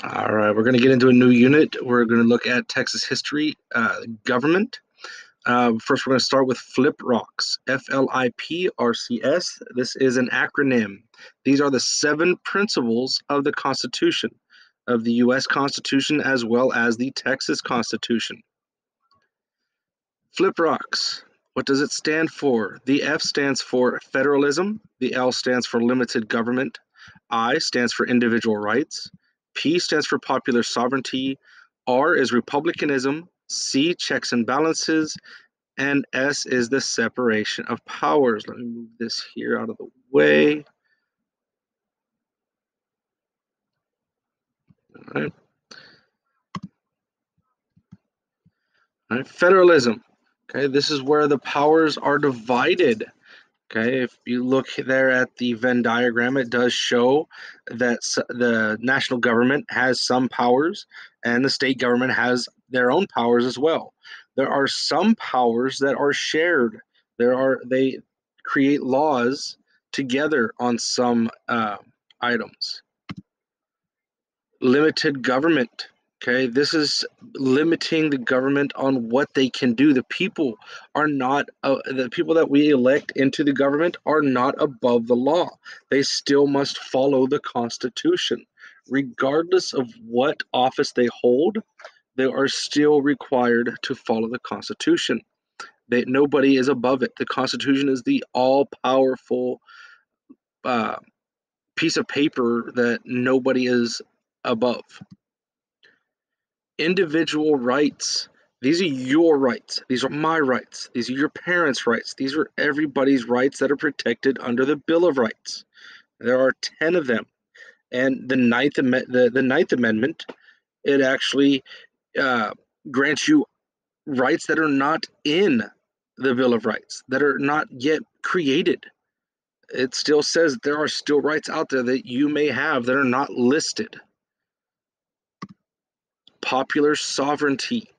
All right, we're going to get into a new unit. We're going to look at Texas history, government. First, we're going to start with Fliprcs, Fliprcs. This is an acronym. These are the 7 principles of the Constitution, of the U.S. Constitution as well as the Texas Constitution. Fliprcs, what does it stand for? The F stands for federalism, the L stands for limited government, I stands for individual rights, P stands for popular sovereignty, R is republicanism, C checks and balances, and S is the separation of powers. Let me move this here out of the way. All right. All right. Federalism. Okay, this is where the powers are divided. Okay, if you look there at the Venn diagram, it does show that the national government has some powers and the state government has their own powers as well. There are some powers that are shared. They create laws together on some items. Limited government. Okay, this is limiting the government on what they can do. The people are not, the people that we elect into the government are not above the law. They still must follow the Constitution. Regardless of what office they hold, they are still required to follow the Constitution. Nobody is above it. The Constitution is the all powerful uh, piece of paper that nobody is above. Individual rights. These are your rights. These are my rights. These are your parents' rights. These are everybody's rights that are protected under the Bill of Rights. There are 10 of them. And the Ninth Amendment, it actually uh, grants you rights that are not in the Bill of Rights, that are not yet created. It still says there are still rights out there that you may have that are not listed. Popular sovereignty.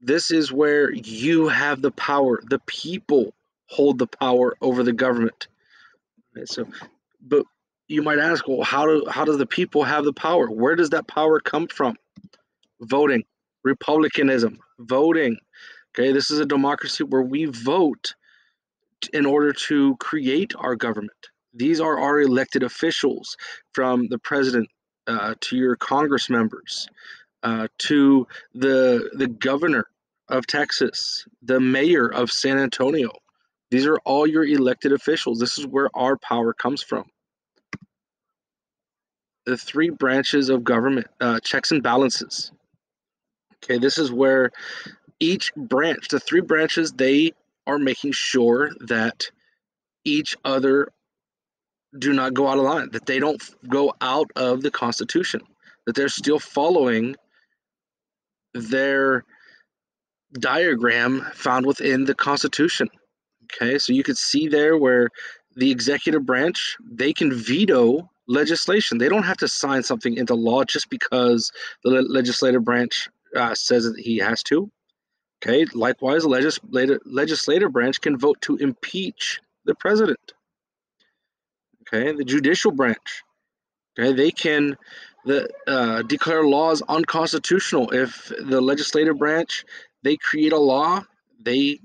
This is where you have the power. The people hold the power over the government. Okay, so, but you might ask, well, how does the people have the power? Where does that power come from? Voting, republicanism, voting. Okay, this is a democracy where we vote in order to create our government. These are our elected officials, from the president to your Congress members, to the governor of Texas, the mayor of San Antonio. These are all your elected officials. This is where our power comes from. The 3 branches of government, checks and balances. Okay, this is where each branch, the 3 branches, they are making sure that each other do not go out of line, that they don't go out of the Constitution, that they're still following their diagram found within the Constitution. Okay, so you could see there where the executive branch, they can veto legislation. They don't have to sign something into law just because the legislative branch says that he has to. Okay, likewise, the legislative branch can vote to impeach the president. Okay, the judicial branch, okay, they can declare laws unconstitutional. If the legislative branch, they create a law, they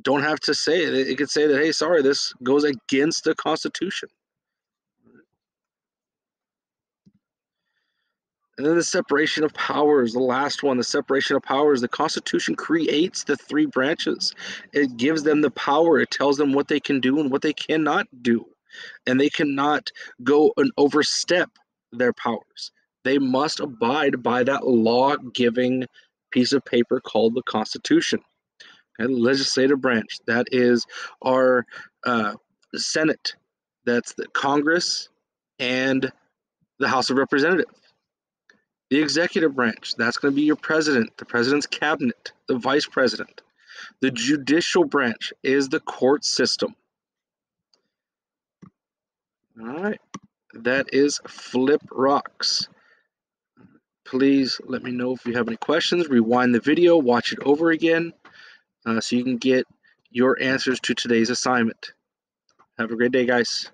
don't have to say it. It could say that, hey, sorry, this goes against the Constitution. And then the separation of powers, the last one, the separation of powers. The Constitution creates the 3 branches. It gives them the power. It tells them what they can do and what they cannot do. And they cannot go and overstep their powers. They must abide by that law-giving piece of paper called the Constitution. And the legislative branch, that is our Senate, that's the Congress and the House of Representatives. The executive branch, that's going to be your president, the president's cabinet, the vice president. The judicial branch is the court system. All right, that is Fliprcs. Please let me know if you have any questions. Rewind the video, watch it over again, so you can get your answers to today's assignment. Have a great day, guys.